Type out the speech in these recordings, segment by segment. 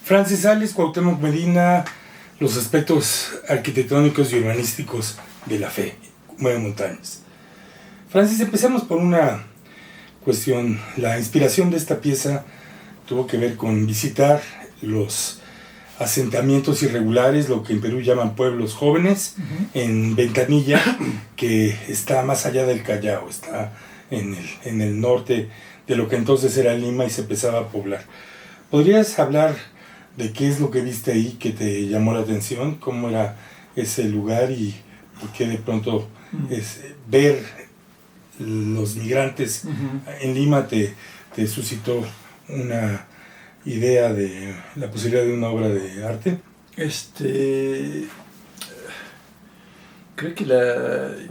Francis Sales, Cuauhtémoc Medina, los aspectos arquitectónicos y urbanísticos de la fe, Mueve Montañas. Francis, empecemos por una cuestión. La inspiración de esta pieza tuvo que ver con visitar los asentamientos irregulares, lo que en Perú llaman pueblos jóvenes, en Ventanilla, que está más allá del Callao, está en el norte de lo que entonces era Lima y se empezaba a poblar. ¿Podrías hablar de qué es lo que viste ahí que te llamó la atención? ¿Cómo era ese lugar y por qué de pronto ver los migrantes en Lima te suscitó una idea de la posibilidad de una obra de arte? Creo que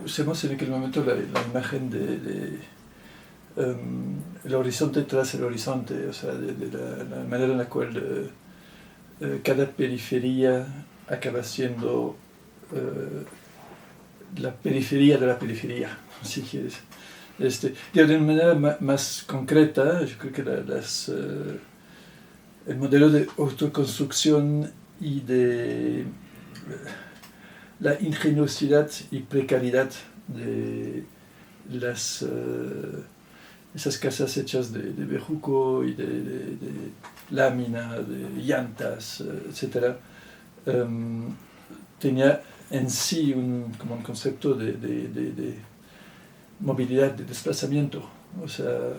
usamos en aquel momento la imagen de el horizonte tras el horizonte, o sea, de la manera en la cual cada periferia acaba siendo la periferia de la periferia, si quieres. De una manera más concreta, yo creo que el modelo de autoconstrucción y de la ingenuidad y precariedad de esas casas hechas de bejuco y de lámina, de llantas, etc., tenía en sí como un concepto de movilidad, de desplazamiento. O sea,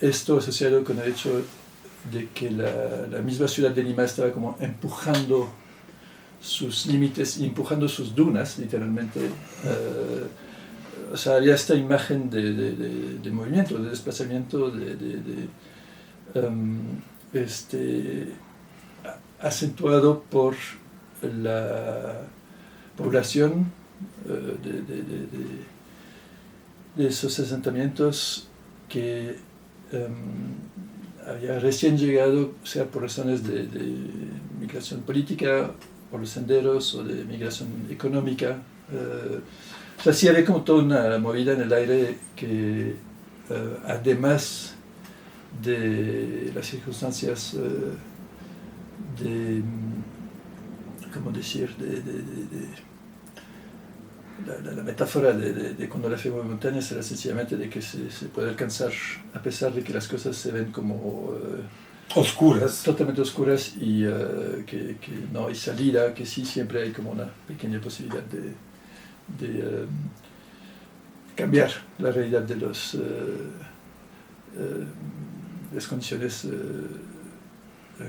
esto asociado con el hecho de que la misma ciudad de Lima estaba como empujando sus límites y empujando sus dunas, literalmente. O sea, había esta imagen de movimiento, de desplazamiento, acentuado por la población de esos asentamientos que había recién llegado, sea por razones de migración política, por los senderos o de migración económica. O sea, sí había como toda una movida en el aire que, además de las circunstancias ¿cómo decir? La metáfora de cuando la fe mueve montañas era sencillamente de que se puede alcanzar a pesar de que las cosas se ven como oscuras, totalmente oscuras, y que no hay salida, que sí siempre hay como una pequeña posibilidad de cambiar la realidad de las condiciones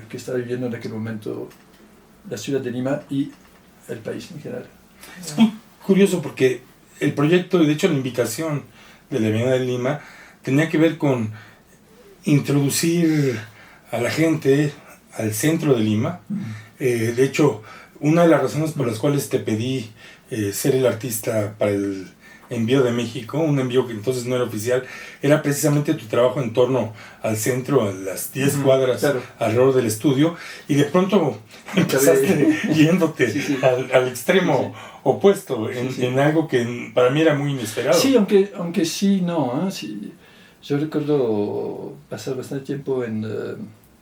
que está viviendo en aquel momento la ciudad de Lima y el país en general. Es muy curioso porque el proyecto, y de hecho la invitación de la Bienal de Lima, tenía que ver con introducir a la gente al centro de Lima. De hecho, una de las razones por las cuales te pedí ser el artista para el envío de México, un envío que entonces no era oficial, era precisamente tu trabajo en torno al centro, a las 10 cuadras alrededor del estudio, y de pronto empezaste yéndote al extremo opuesto, en algo que para mí era muy inesperado. Sí, aunque sí, no. Sí. Yo recuerdo pasar bastante tiempo en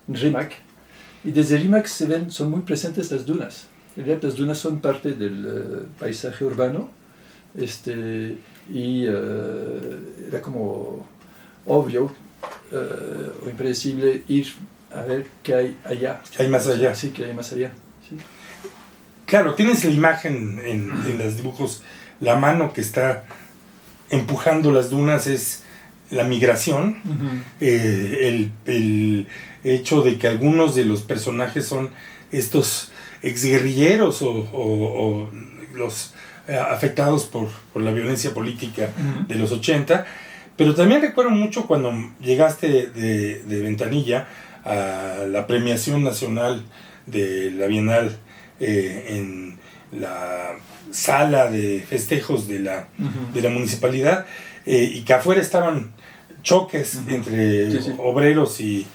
Rímac, y desde Rímac son muy presentes las dunas. En realidad, las dunas son parte del paisaje urbano, y era como obvio o impredecible ir a ver qué hay allá. ¿Qué hay más allá? Sí, que hay más allá. Sí. Claro, tienes la imagen en los dibujos, la mano que está empujando las dunas es la migración, el hecho de que algunos de los personajes son estos exguerrilleros o los afectados por la violencia política de los 80, pero también recuerdo mucho cuando llegaste de Ventanilla a la premiación nacional de la Bienal en la sala de festejos de la municipalidad, y que afuera estaban choques entre obreros y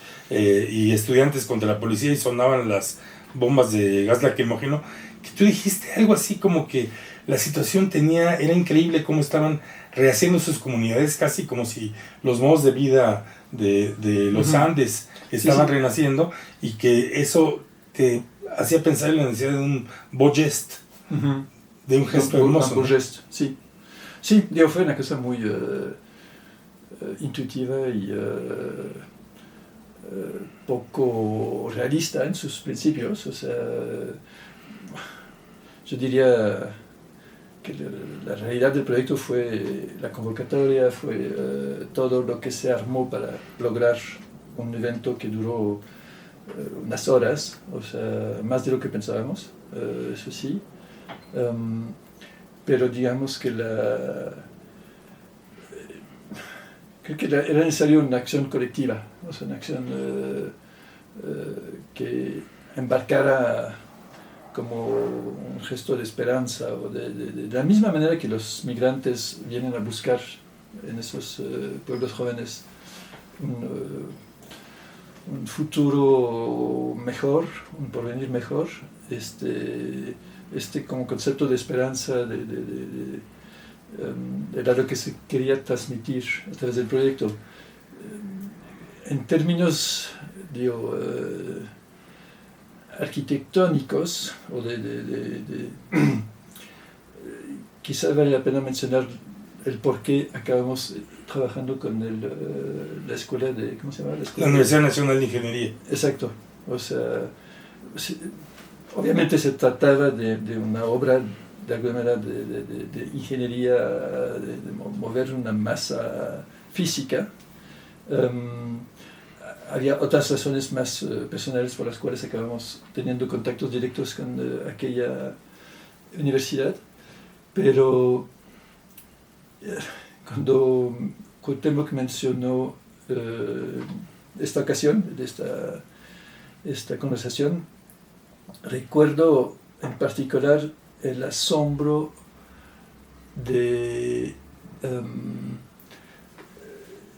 estudiantes contra la policía y sonaban las bombas de gas lacrimógeno, que tú dijiste algo así como que la situación era increíble cómo estaban rehaciendo sus comunidades, casi como si los modos de vida de los Andes estaban renaciendo, y que eso te hacía pensar en la necesidad de un beau geste, de un gesto hermoso. Un beau geste, sí. Sí, digo, fue una cosa muy intuitiva y poco realista en sus principios. O sea, yo diría que la realidad del proyecto fue la convocatoria, fue todo lo que se armó para lograr un evento que duró unas horas, o sea, más de lo que pensábamos, eso sí. Pero digamos que creo que era necesario una acción colectiva, o sea, una acción que embarcara como un gesto de esperanza, o de la misma manera que los migrantes vienen a buscar en esos pueblos jóvenes un futuro mejor, un porvenir mejor, como concepto de esperanza, era lo que se quería transmitir a través del proyecto. En términos, digo, arquitectónicos, o quizá vale la pena mencionar el por qué acabamos trabajando con la escuela de, ¿cómo se llama? La Universidad Nacional de Ingeniería. Exacto. O sea, obviamente se trataba de una obra, de alguna manera, de ingeniería, de mover una masa física. Había otras razones más personales por las cuales acabamos teniendo contactos directos con aquella universidad, pero cuando Cuauhtémoc mencionó esta ocasión, esta conversación, recuerdo en particular el asombro de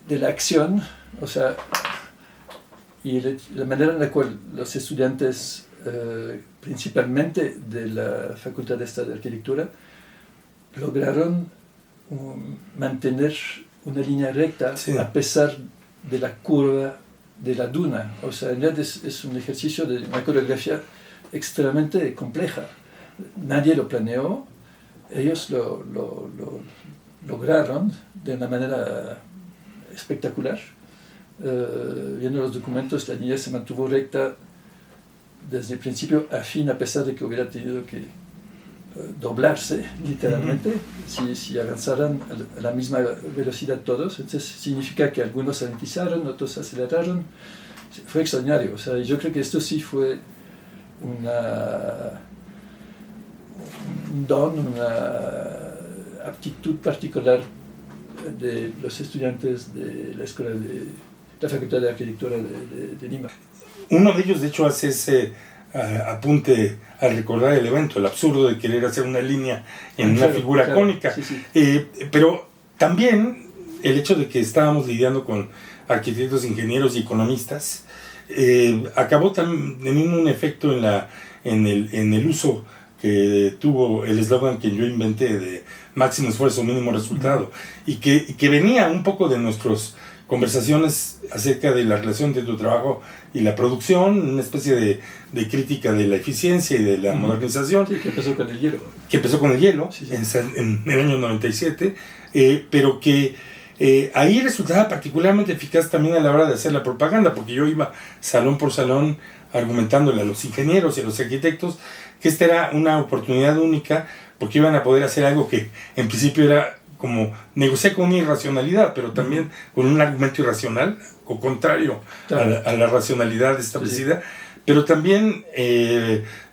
la acción, o sea, y la manera en la cual los estudiantes, principalmente de la Facultad de Arquitectura, lograron mantener una línea recta, sí, a pesar de la curva de la duna. O sea, en realidad es un ejercicio de una coreografía extremadamente compleja. Nadie lo planeó, ellos lo lograron de una manera espectacular. Viendo los documentos, la línea se mantuvo recta desde el principio a fin, a pesar de que hubiera tenido que doblarse literalmente, si avanzaran a la misma velocidad todos. Entonces significa que algunos ralentizaron, otros aceleraron. Fue extraordinario. O sea, yo creo que esto sí fue un don, una aptitud particular de los estudiantes de la escuela de la Facultad de Arquitectura de Lima. Uno de ellos, de hecho, hace ese apunte al recordar el evento, el absurdo de querer hacer una línea en una figura cónica. Sí, sí. Pero también el hecho de que estábamos lidiando con arquitectos, ingenieros y economistas acabó teniendo un efecto en el uso que tuvo el eslogan que yo inventé de máximo esfuerzo, mínimo resultado, y que venía un poco de nuestras conversaciones acerca de la relación entre tu trabajo y la producción, una especie de crítica de la eficiencia y de la modernización. Sí, que empezó con el hielo. Que empezó con el hielo, sí, sí, en el año 97, pero que ahí resultaba particularmente eficaz también a la hora de hacer la propaganda, porque yo iba salón por salón argumentándole a los ingenieros y a los arquitectos que esta era una oportunidad única, porque iban a poder hacer algo que en principio era como negociar con una irracionalidad, pero también con un argumento irracional o contrario a la racionalidad establecida. Sí, sí. Pero también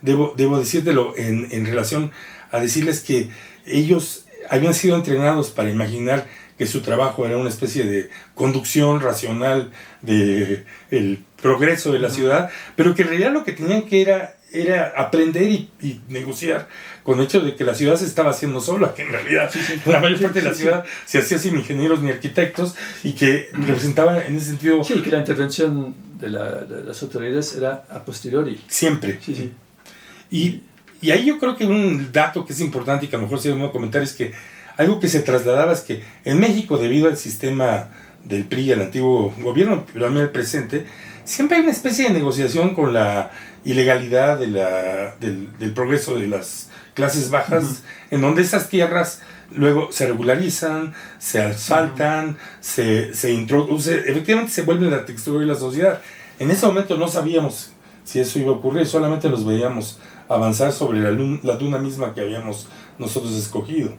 debo decírtelo en relación a decirles que ellos habían sido entrenados para imaginar que su trabajo era una especie de conducción racional del progreso de la ciudad, pero que en realidad lo que tenían que era aprender y negociar con el hecho de que la ciudad se estaba haciendo sola, que en realidad la mayor parte de la ciudad se hacía sin ingenieros ni arquitectos, y que representaba en ese sentido... Sí, que la intervención de las autoridades era a posteriori. Siempre. Sí, sí. Y ahí yo creo que un dato que es importante y que a lo mejor sí debemos comentar es que algo que se trasladaba es que en México, debido al sistema del PRI, al antiguo gobierno, pero también al presente, siempre hay una especie de negociación con la ilegalidad del progreso de las clases bajas, en donde esas tierras luego se regularizan, se asfaltan, se introduce, efectivamente se vuelve la textura de la sociedad. En ese momento no sabíamos si eso iba a ocurrir, solamente los veíamos avanzar sobre la duna misma que habíamos nosotros escogido.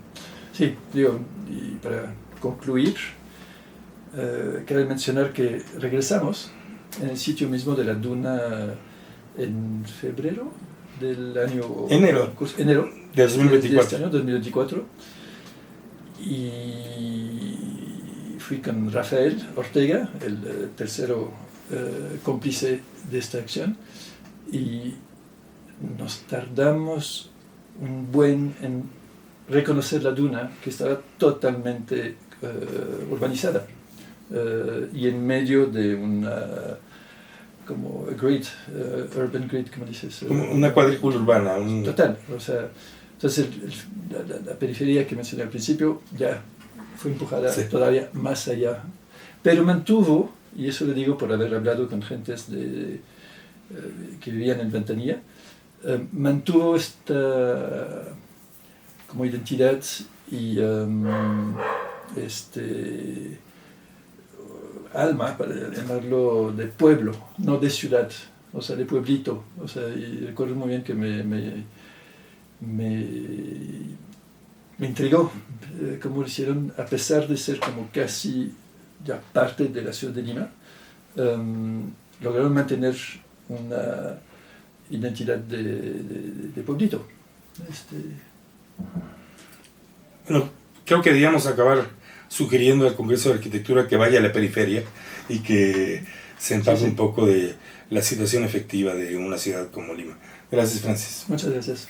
Sí, digo, y para concluir, quiero mencionar que regresamos en el sitio mismo de la duna en febrero del año... Enero de 2024. De este año, 2024. Y fui con Rafael Ortega, el tercero cómplice de esta acción, y nos tardamos un buen en reconocer la duna, que estaba totalmente urbanizada y en medio de una como grid, urban grid, ¿cómo dices? Una cuadrícula urbana. Total, o sea, entonces la periferia que mencioné al principio ya fue empujada todavía más allá, pero mantuvo, y eso lo digo por haber hablado con gentes que vivían en Ventanilla, mantuvo esta como identidad y alma, para llamarlo, de pueblo, no de ciudad, o sea, de pueblito. O sea, y recuerdo muy bien que me intrigó cómo lo hicieron, a pesar de ser como casi ya parte de la ciudad de Lima, lograron mantener una identidad de pueblito. Bueno, creo que deberíamos acabar sugiriendo al Congreso de Arquitectura que vaya a la periferia y que se empape un poco de la situación efectiva de una ciudad como Lima. Gracias, Francis. Muchas gracias.